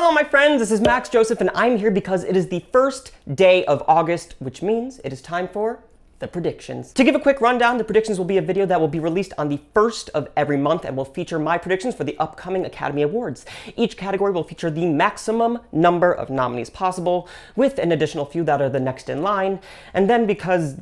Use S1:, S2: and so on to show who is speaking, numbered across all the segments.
S1: Shalom, my friends, this is Max Joseph, and I'm here because it is the first day of August, which means it is time for the predictions. To give a quick rundown, the predictions will be a video that will be released on the first of every month and will feature my predictions for the upcoming Academy Awards. Each category will feature the maximum number of nominees possible, with an additional few that are the next in line, and then because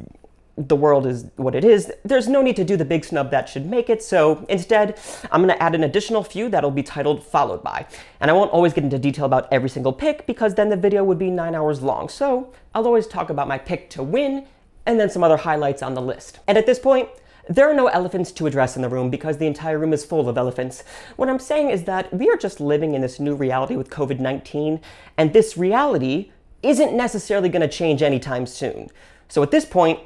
S1: the world is what it is, there's no need to do the big snub that should make it, so instead, I'm going to add an additional few that'll be titled Followed By. And I won't always get into detail about every single pick, because then the video would be 9 hours long, so I'll always talk about my pick to win, and then some other highlights on the list. And at this point, there are no elephants to address in the room because the entire room is full of elephants. What I'm saying is that we are just living in this new reality with COVID-19, and this reality isn't necessarily going to change anytime soon. So at this point,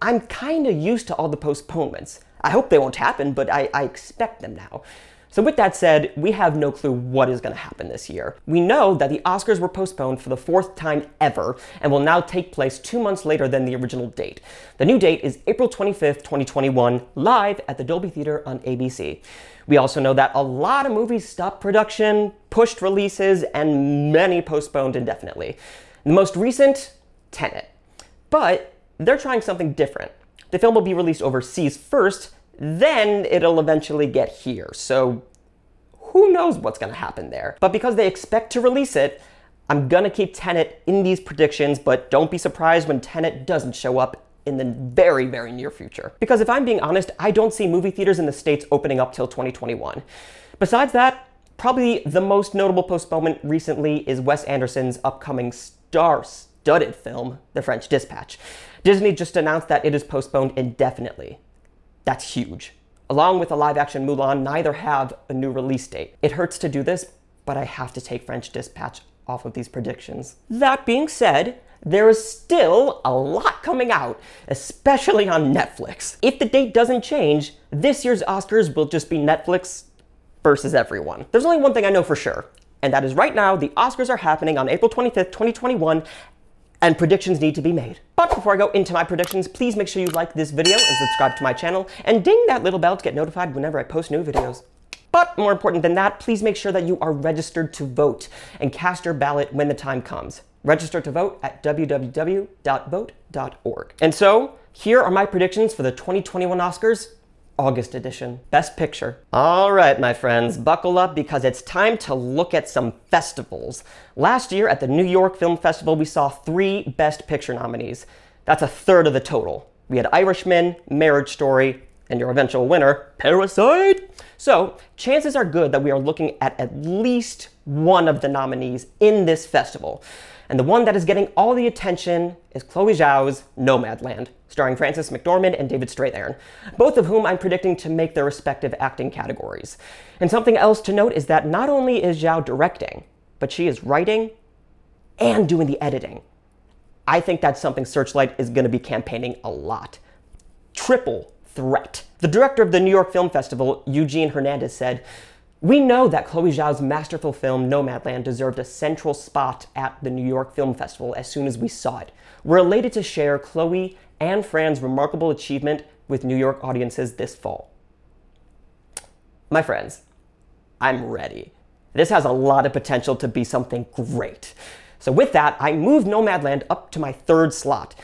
S1: I'm kind of used to all the postponements. I hope they won't happen, but I expect them now. So with that said, we have no clue what is going to happen this year. We know that the Oscars were postponed for the 4th time ever and will now take place 2 months later than the original date. The new date is April 25th, 2021, live at the Dolby Theater on ABC. We also know that a lot of movies stopped production, pushed releases, and many postponed indefinitely. The most recent, Tenet. But they're trying something different. The film will be released overseas first, then it'll eventually get here. So who knows what's going to happen there. But because they expect to release it, I'm going to keep Tenet in these predictions, but don't be surprised when Tenet doesn't show up in the very, very near future. Because if I'm being honest, I don't see movie theaters in the States opening up till 2021. Besides that, probably the most notable postponement recently is Wes Anderson's upcoming star-studded film, The French Dispatch. Disney just announced that it is postponed indefinitely. That's huge. Along with the live-action Mulan, neither have a new release date. It hurts to do this, but I have to take French Dispatch off of these predictions. That being said, there is still a lot coming out, especially on Netflix. If the date doesn't change, this year's Oscars will just be Netflix versus everyone. There's only one thing I know for sure, and that is right now, the Oscars are happening on April 25th, 2021, and predictions need to be made. But before I go into my predictions, please make sure you like this video and subscribe to my channel, and ding that little bell to get notified whenever I post new videos. But more important than that, please make sure that you are registered to vote and cast your ballot when the time comes. Register to vote at www.vote.org. And so, here are my predictions for the 2021 Oscars, August edition. Best Picture. All right, my friends, buckle up because it's time to look at some festivals. Last year at the New York Film Festival, we saw 3 Best Picture nominees. That's a third of the total. We had Irishman, Marriage Story, and your eventual winner, Parasite. So chances are good that we are looking at least one of the nominees in this festival. And the one that is getting all the attention is Chloe Zhao's Nomadland, starring Frances McDormand and David Strathairn, both of whom I'm predicting to make their respective acting categories. And something else to note is that not only is Zhao directing, but she is writing and doing the editing. I think that's something Searchlight is going to be campaigning a lot. Triple threat. The director of the New York Film Festival, Eugene Hernandez, said, "We know that Chloe Zhao's masterful film Nomadland deserved a central spot at the New York Film Festival as soon as we saw it. We're elated to share Chloe and Fran's remarkable achievement with New York audiences this fall." My friends, I'm ready. This has a lot of potential to be something great. So with that, I moved Nomadland up to my 3rd slot,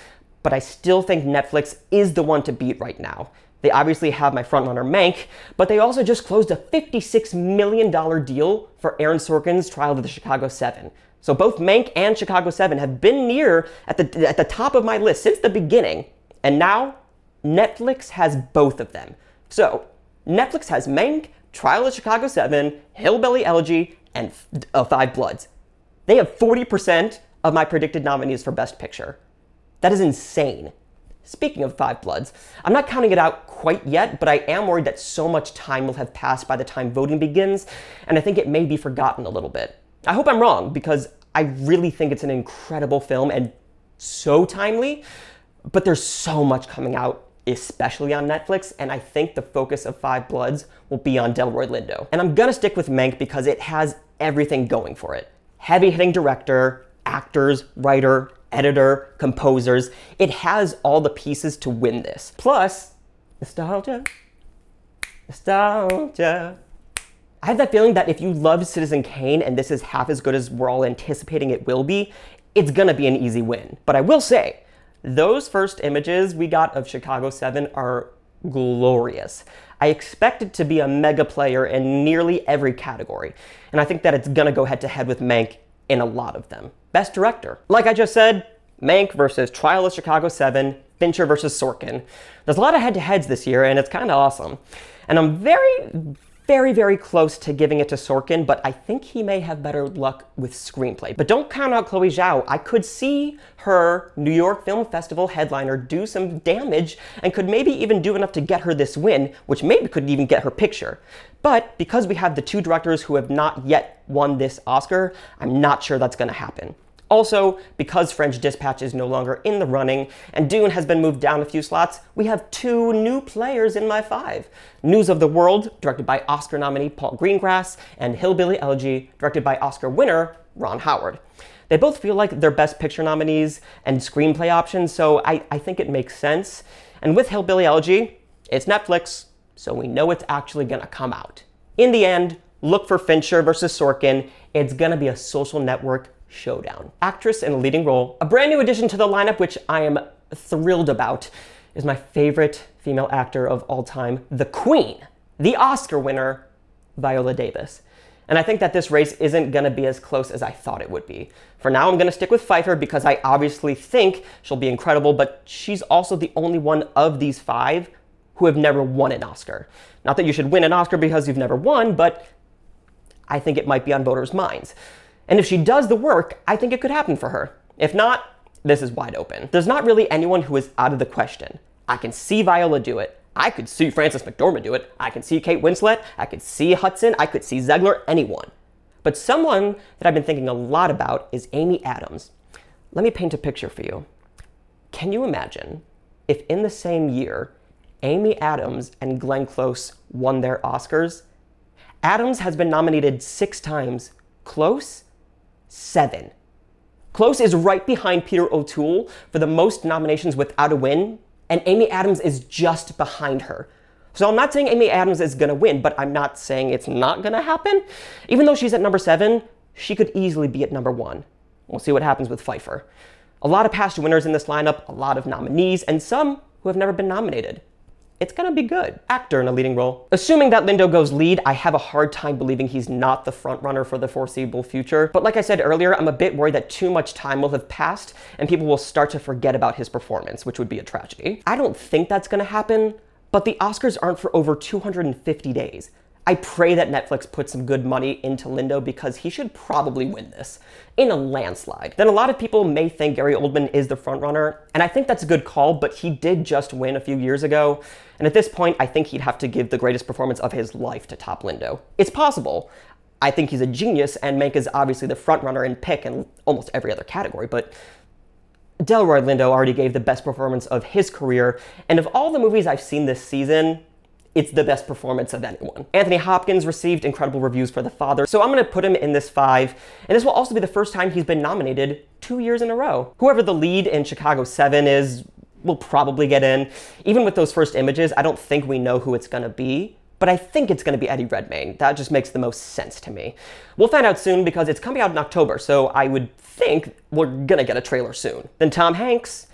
S1: but I still think Netflix is the one to beat right now. They obviously have my frontrunner Mank, but they also just closed a $56 million deal for Aaron Sorkin's Trial of the Chicago 7. So both Mank and Chicago 7 have been near at the top of my list since the beginning, and now Netflix has both of them. So Netflix has Mank, Trial of Chicago 7, Hillbilly Elegy, and Five Bloods. They have 40% of my predicted nominees for Best Picture. That is insane. Speaking of Five Bloods, I'm not counting it out quite yet, but I am worried that so much time will have passed by the time voting begins, and I think it may be forgotten a little bit. I hope I'm wrong, because I really think it's an incredible film and so timely, but there's so much coming out, especially on Netflix, and I think the focus of Five Bloods will be on Delroy Lindo. And I'm gonna stick with Mank because it has everything going for it. Heavy-hitting director, actors, writer, editor, composers. It has all the pieces to win this. Plus, nostalgia, nostalgia. I have that feeling that if you love Citizen Kane and this is half as good as we're all anticipating it will be, it's gonna be an easy win. But I will say, those first images we got of Chicago 7 are glorious. I expect it to be a mega player in nearly every category, and I think that it's gonna go head to head with Mank in a lot of them. Best director. Like I just said, Mank versus Trial of Chicago 7, Fincher versus Sorkin. There's a lot of head-to-heads this year, and it's kind of awesome. And I'm very close to giving it to Sorkin, but I think he may have better luck with screenplay. But don't count out Chloe Zhao. I could see her New York Film Festival headliner do some damage and could maybe even do enough to get her this win, which maybe could even get her picture. But because we have the two directors who have not yet won this Oscar, I'm not sure that's gonna happen. Also, because French Dispatch is no longer in the running and Dune has been moved down a few slots, we have two new players in my 5. News of the World, directed by Oscar nominee Paul Greengrass, and Hillbilly Elegy, directed by Oscar winner Ron Howard. They both feel like they're Best Picture nominees and screenplay options, so I think it makes sense. And with Hillbilly Elegy, it's Netflix, so we know it's actually gonna come out. In the end, look for Fincher versus Sorkin. It's gonna be a Social Network showdown. Actress in a leading role. A brand new addition to the lineup, which I am thrilled about, is my favorite female actor of all time, the Queen, the Oscar winner, Viola Davis. And I think that this race isn't gonna be as close as I thought it would be. For now, I'm gonna stick with Pfeiffer because I obviously think she'll be incredible, but she's also the only one of these 5 who have never won an Oscar. Not that you should win an Oscar because you've never won, but I think it might be on voters' minds. And if she does the work, I think it could happen for her. If not, this is wide open. There's not really anyone who is out of the question. I can see Viola do it. I could see Frances McDormand do it. I can see Kate Winslet. I could see Hudson. I could see Zegler, anyone. But someone that I've been thinking a lot about is Amy Adams. Let me paint a picture for you. Can you imagine if in the same year, Amy Adams and Glenn Close won their Oscars? Adams has been nominated 6 times. Close? 7. Close is right behind Peter O'Toole for the most nominations without a win, and Amy Adams is just behind her. So I'm not saying Amy Adams is gonna win, but I'm not saying it's not gonna happen. Even though she's at number 7, she could easily be at number 1. We'll see what happens with Pfeiffer. A lot of past winners in this lineup, a lot of nominees, and some who have never been nominated. It's gonna be good. Actor in a leading role. Assuming that Lindo goes lead, I have a hard time believing he's not the frontrunner for the foreseeable future. But like I said earlier, I'm a bit worried that too much time will have passed and people will start to forget about his performance, which would be a tragedy. I don't think that's gonna happen, but the Oscars aren't for over 250 days. I pray that Netflix puts some good money into Lindo because he should probably win this in a landslide. Then a lot of people may think Gary Oldman is the frontrunner, and I think that's a good call, but he did just win a few years ago, and at this point, I think he'd have to give the greatest performance of his life to top Lindo. It's possible. I think he's a genius, and Mank is obviously the frontrunner in pick in almost every other category, but Delroy Lindo already gave the best performance of his career, and of all the movies I've seen this season, it's the best performance of anyone. Anthony Hopkins received incredible reviews for The Father, so I'm gonna put him in this 5, and this will also be the first time he's been nominated 2 years in a row. Whoever the lead in Chicago 7 is, will probably get in. Even with those first images, I don't think we know who it's gonna be, but I think it's gonna be Eddie Redmayne. That just makes the most sense to me. We'll find out soon because it's coming out in October, so I would think we're gonna get a trailer soon. Then Tom Hanks.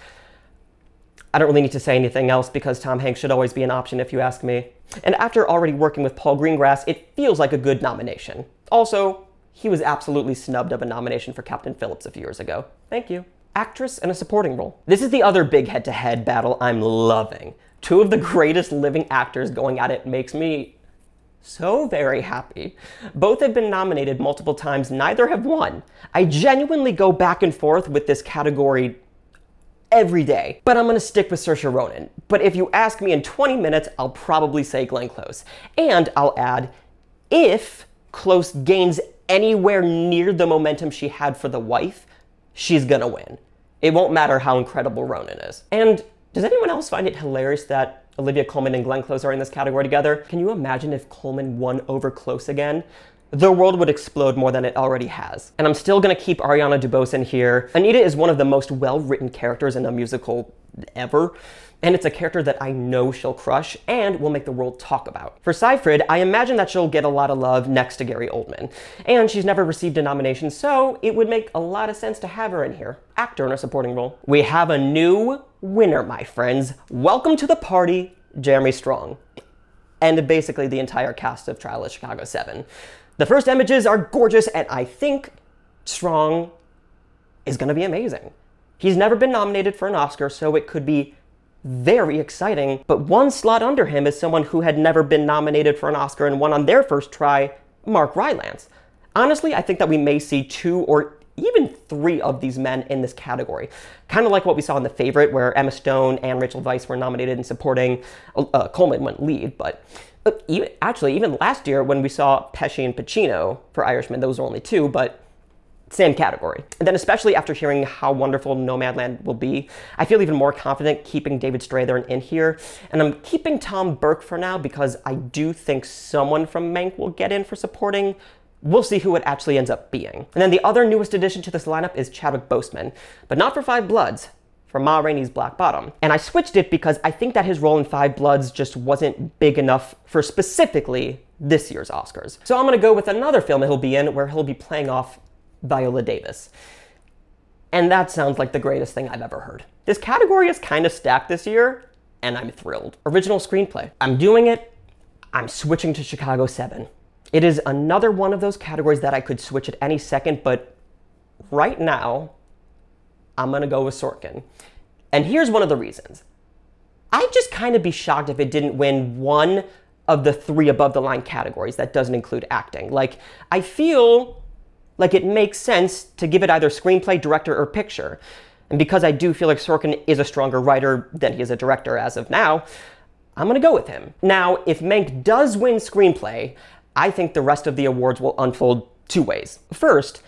S1: I don't really need to say anything else because Tom Hanks should always be an option if you ask me. And after already working with Paul Greengrass, it feels like a good nomination. Also, he was absolutely snubbed of a nomination for Captain Phillips a few years ago. Thank you. Actress in a supporting role. This is the other big head-to-head battle I'm loving. 2 of the greatest living actors going at it makes me so very happy. Both have been nominated multiple times, neither have won. I genuinely go back and forth with this category every day, but I'm gonna stick with Saoirse Ronan. But if you ask me in 20 minutes, I'll probably say Glenn Close. And I'll add, if Close gains anywhere near the momentum she had for The Wife, she's gonna win. It won't matter how incredible Ronan is. And does anyone else find it hilarious that Olivia Colman and Glenn Close are in this category together? Can you imagine if Colman won over Close again? The world would explode more than it already has. And I'm still gonna keep Ariana DeBose in here. Anita is one of the most well-written characters in a musical ever. And it's a character that I know she'll crush and will make the world talk about. For Seyfried, I imagine that she'll get a lot of love next to Gary Oldman. And she's never received a nomination, so it would make a lot of sense to have her in here. Actor in a supporting role. We have a new winner, my friends. Welcome to the party, Jeremy Strong. And basically the entire cast of Trial of Chicago 7. The first images are gorgeous, and I think Strong is gonna be amazing. He's never been nominated for an Oscar, so it could be very exciting, but one slot under him is someone who had never been nominated for an Oscar and won on their first try, Mark Rylance. Honestly, I think that we may see 2 or even 3 of these men in this category. Kind of like what we saw in The Favorite, where Emma Stone and Rachel Weisz were nominated in supporting. Coleman went lead, but even last year when we saw Pesci and Pacino for Irishman, those were only 2, but same category. And then especially after hearing how wonderful Nomadland will be, I feel even more confident keeping David Strathairn in here. And I'm keeping Tom Burke for now because I do think someone from Mank will get in for supporting. We'll see who it actually ends up being. And then the other newest addition to this lineup is Chadwick Boseman, but not for Five Bloods, for Ma Rainey's Black Bottom. And I switched it because I think that his role in Five Bloods just wasn't big enough for specifically this year's Oscars. So I'm gonna go with another film that he'll be in where he'll be playing off Viola Davis. And that sounds like the greatest thing I've ever heard. This category is kind of stacked this year, and I'm thrilled. Original screenplay. I'm doing it. I'm switching to Chicago 7. It is another one of those categories that I could switch at any second, but right now, I'm gonna go with Sorkin. And here's one of the reasons. I'd just kind of be shocked if it didn't win one of the 3 above the line categories that doesn't include acting. Like, I feel like it makes sense to give it either screenplay, director, or picture. And because I do feel like Sorkin is a stronger writer than he is a director as of now, I'm gonna go with him. Now, if Mank does win screenplay, I think the rest of the awards will unfold 2 ways. First,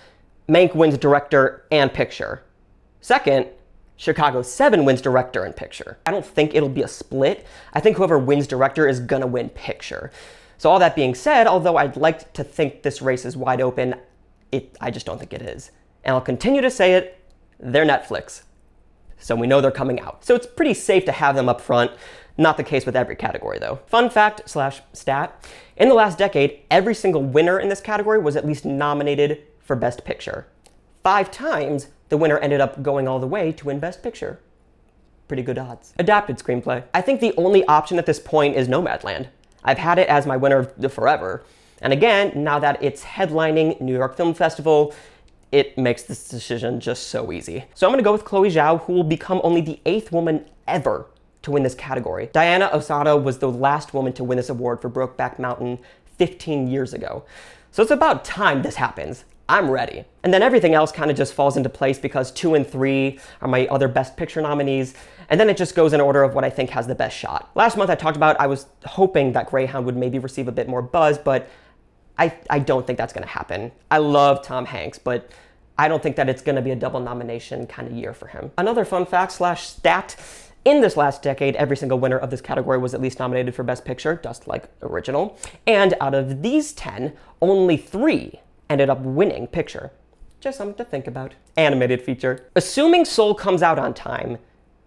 S1: Mank wins director and picture. Second, Chicago 7 wins director and picture. I don't think it'll be a split. I think whoever wins director is gonna win picture. So all that being said, although I'd like to think this race is wide open, I just don't think it is. And I'll continue to say it, they're Netflix. So we know they're coming out. So it's pretty safe to have them up front. Not the case with every category though. Fun fact / stat, in the last decade, every single winner in this category was at least nominated for Best Picture. 5 times, the winner ended up going all the way to win Best Picture. Pretty good odds. Adapted screenplay. I think the only option at this point is Nomadland. I've had it as my winner forever. And again, now that it's headlining New York Film Festival, it makes this decision just so easy. So I'm gonna go with Chloe Zhao, who will become only the 8th woman ever to win this category. Diana Ossana was the last woman to win this award for Brokeback Mountain 15 years ago. So it's about time this happens. I'm ready. And then everything else kind of just falls into place because 2 and 3 are my other Best Picture nominees. And then it just goes in order of what I think has the best shot. Last month I talked about I was hoping that Greyhound would maybe receive a bit more buzz, but I don't think that's gonna happen. I love Tom Hanks, but I don't think that it's gonna be a double nomination kind of year for him. Another fun fact / stat, in this last decade, every single winner of this category was at least nominated for Best Picture, just like original. And out of these 10, only 3 ended up winning picture. Just something to think about. Animated feature. Assuming Soul comes out on time,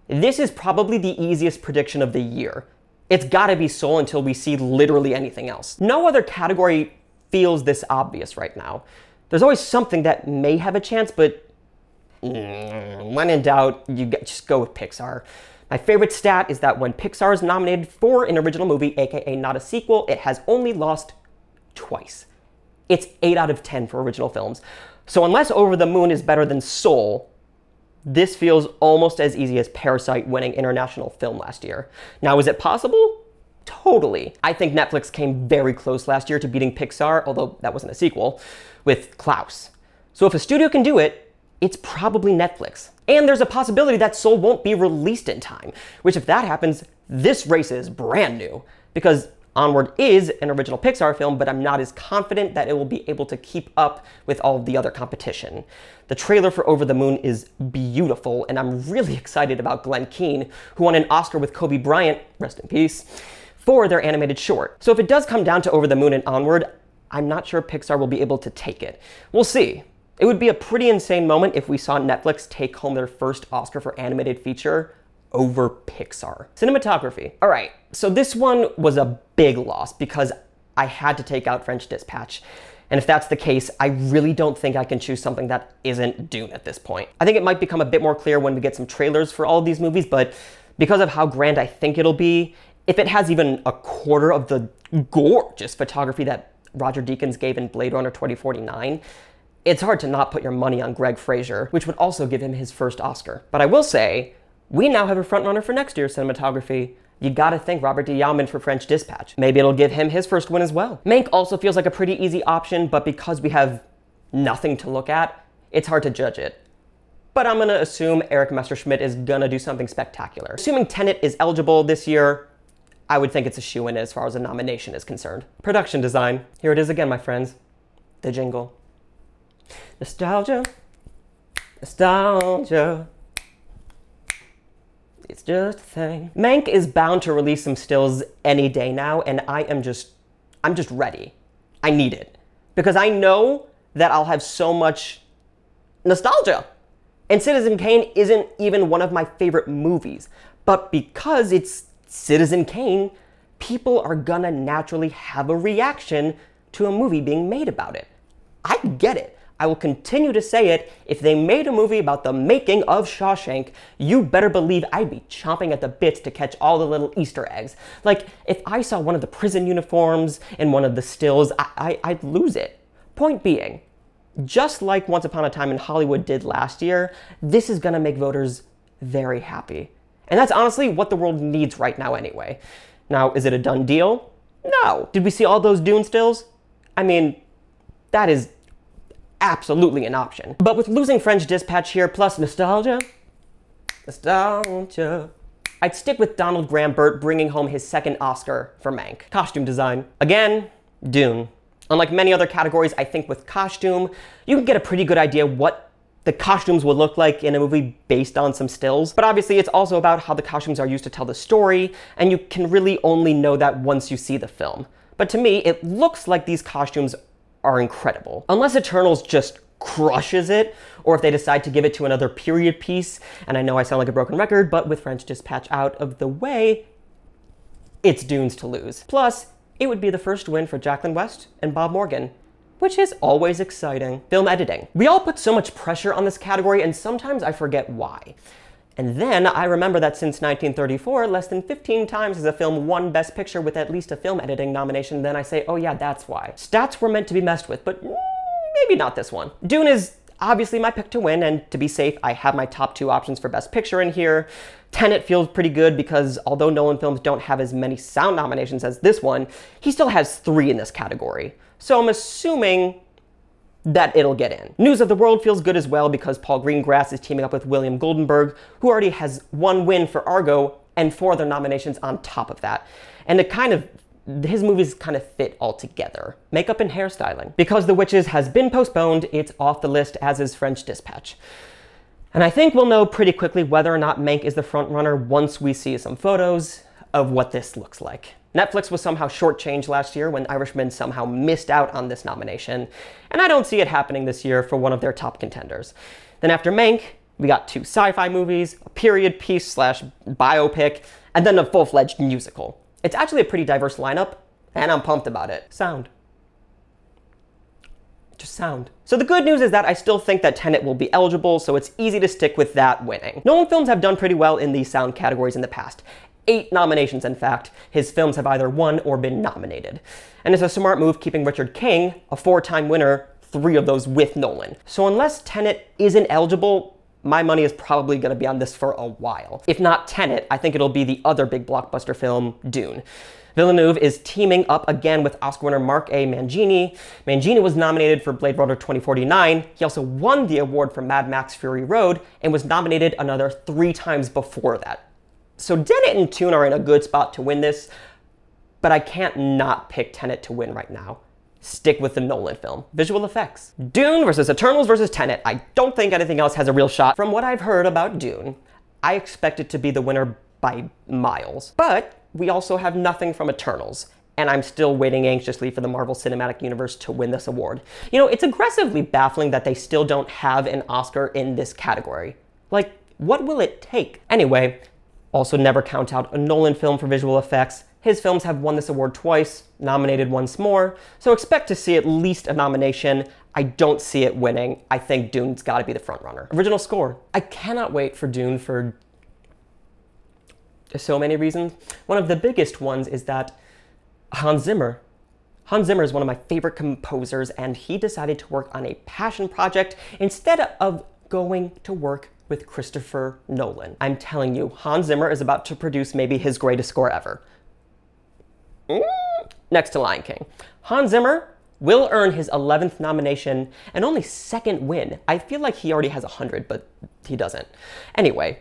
S1: this is probably the easiest prediction of the year. It's gotta be Soul until we see literally anything else. No other category feels this obvious right now. There's always something that may have a chance, but when in doubt, just go with Pixar. My favorite stat is that when Pixar is nominated for an original movie, aka not a sequel, it has only lost twice. It's 8 out of 10 for original films. So unless Over the Moon is better than Soul, this feels almost as easy as Parasite winning international film last year. Now, is it possible? Totally. I think Netflix came very close last year to beating Pixar, although that wasn't a sequel, with Klaus. So if a studio can do it, it's probably Netflix. And there's a possibility that Soul won't be released in time, which if that happens, this race is brand new. Because Onward is an original Pixar film, but I'm not as confident that it will be able to keep up with all of the other competition. The trailer for Over the Moon is beautiful, and I'm really excited about Glenn Keane, who won an Oscar with Kobe Bryant, rest in peace, for their animated short. So if it does come down to Over the Moon and Onward, I'm not sure Pixar will be able to take it. We'll see. It would be a pretty insane moment if we saw Netflix take home their first Oscar for animated feature over Pixar. Cinematography. All right, so this one was a big loss because I had to take out French Dispatch. And if that's the case, I really don't think I can choose something that isn't Dune at this point. I think it might become a bit more clear when we get some trailers for all of these movies, but because of how grand I think it'll be, if it has even a quarter of the gorgeous photography that Roger Deakins gave in Blade Runner 2049, it's hard to not put your money on Greg Fraser, which would also give him his first Oscar. But I will say, we now have a frontrunner for next year's cinematography. You gotta thank Robert D. Yeoman for French Dispatch. Maybe it'll give him his first win as well. Mank also feels like a pretty easy option, but because we have nothing to look at, it's hard to judge it. But I'm gonna assume Eric Messerschmidt is gonna do something spectacular. Assuming Tenet is eligible this year, I would think it's a shoo-in as far as a nomination is concerned. Production design. Here it is again, my friends. The jingle. Nostalgia. Nostalgia. It's just a thing. Mank is bound to release some stills any day now, and I'm just ready. I need it. Because I know that I'll have so much nostalgia. And Citizen Kane isn't even one of my favorite movies. But because it's Citizen Kane, people are gonna naturally have a reaction to a movie being made about it. I get it. I will continue to say it. If they made a movie about the making of Shawshank, you better believe I'd be chomping at the bits to catch all the little Easter eggs. Like, if I saw one of the prison uniforms in one of the stills, I'd lose it. Point being, just like Once Upon a Time in Hollywood did last year, this is gonna make voters very happy. And that's honestly what the world needs right now anyway. Now, is it a done deal? No. Did we see all those Dune stills? I mean, that is absolutely an option. But with losing French Dispatch here, plus nostalgia, I'd stick with Donald Graham Burt bringing home his second Oscar for Mank. Costume design. Again, Dune. Unlike many other categories, I think with costume, you can get a pretty good idea what the costumes will look like in a movie based on some stills. But obviously it's also about how the costumes are used to tell the story, and you can really only know that once you see the film. But to me, it looks like these costumes are incredible. Unless Eternals just crushes it, or if they decide to give it to another period piece, and I know I sound like a broken record, but with French Dispatch out of the way, it's Dune's to lose. Plus, it would be the first win for Jacqueline West and Bob Morgan, which is always exciting. Film editing. We all put so much pressure on this category, and sometimes I forget why. And then I remember that since 1934, less than 15 times has a film won Best Picture with at least a film editing nomination. Then I say, oh yeah, that's why. Stats were meant to be messed with, but maybe not this one. Dune is obviously my pick to win, and to be safe, I have my top two options for Best Picture in here. Tenet feels pretty good because although Nolan films don't have as many sound nominations as this one, he still has 3 in this category. So I'm assuming that it'll get in. News of the World feels good as well because Paul Greengrass is teaming up with William Goldenberg, who already has 1 win for Argo and 4 other nominations on top of that. And his movies kind of fit all together. Makeup and hairstyling. Because The Witches has been postponed, it's off the list, as is French Dispatch. And I think we'll know pretty quickly whether or not Mank is the frontrunner once we see some photos of what this looks like. Netflix was somehow shortchanged last year when Irishman somehow missed out on this nomination, and I don't see it happening this year for one of their top contenders. Then after Mank, we got 2 sci-fi movies, a period piece / biopic, and then a full-fledged musical. It's actually a pretty diverse lineup, and I'm pumped about it. Sound. Just sound. So the good news is that I still think that Tenet will be eligible, so it's easy to stick with that winning. Nolan films have done pretty well in these sound categories in the past. 8 nominations, in fact. His films have either won or been nominated. And it's a smart move keeping Richard King, a 4-time winner, 3 of those with Nolan. So unless Tenet isn't eligible, my money is probably going to be on this for a while. If not Tenet, I think it'll be the other big blockbuster film, Dune. Villeneuve is teaming up again with Oscar winner Mark A. Mangini. Mangini was nominated for Blade Runner 2049. He also won the award for Mad Max Fury Road and was nominated another 3 times before that. So Tenet and Dune are in a good spot to win this, but I can't not pick Tenet to win right now. Stick with the Nolan film. Visual effects. Dune versus Eternals versus Tenet. I don't think anything else has a real shot. From what I've heard about Dune, I expect it to be the winner by miles. But we also have nothing from Eternals, and I'm still waiting anxiously for the Marvel Cinematic Universe to win this award. You know, it's aggressively baffling that they still don't have an Oscar in this category. Like, what will it take? Anyway, Also, never count out a Nolan film for visual effects. His films have won this award twice, nominated once more, so expect to see at least a nomination. I don't see it winning. I think Dune's gotta be the frontrunner. Original score. I cannot wait for Dune for so many reasons. One of the biggest ones is that Hans Zimmer is one of my favorite composers, and he decided to work on a passion project instead of going to work with Christopher Nolan. I'm telling you, Hans Zimmer is about to produce maybe his greatest score ever. Next to Lion King. Hans Zimmer will earn his 11th nomination and only second win. I feel like he already has 100, but he doesn't. Anyway,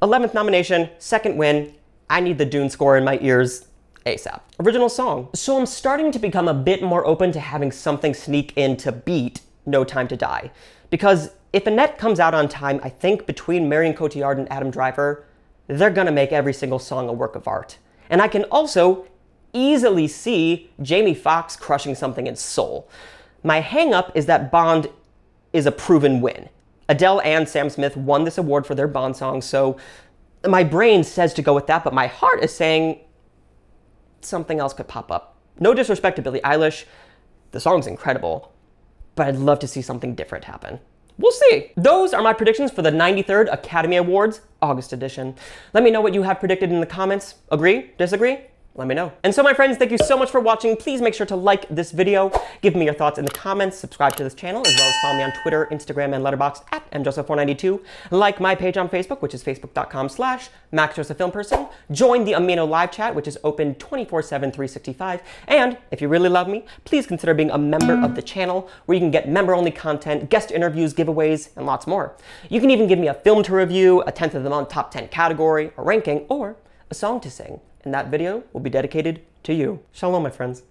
S1: 11th nomination, second win. I need the Dune score in my ears ASAP. Original song. So I'm starting to become a bit more open to having something sneak in to beat No Time to Die. Because if Annette comes out on time, I think between Marion Cotillard and Adam Driver, they're gonna make every single song a work of art. And I can also easily see Jamie Foxx crushing something in Soul. My hang-up is that Bond is a proven win. Adele and Sam Smith won this award for their Bond song, so my brain says to go with that, but my heart is saying something else could pop up. No disrespect to Billie Eilish, the song's incredible, but I'd love to see something different happen. We'll see. Those are my predictions for the 93rd Academy Awards, August edition. Let me know what you have predicted in the comments. Agree? Disagree? Let me know. And so my friends, thank you so much for watching. Please make sure to like this video, give me your thoughts in the comments, subscribe to this channel, as well as follow me on Twitter, Instagram, and Letterboxd at mjoseph492. Like my page on Facebook, which is facebook.com/MaxJosephFilmPerson. Join the Amino live chat, which is open 24/7, 365. And if you really love me, please consider being a member of the channel, where you can get member-only content, guest interviews, giveaways, and lots more. You can even give me a film to review, a 10th of the month top 10 category, a ranking, or a song to sing. And that video will be dedicated to you. Shalom, my friends.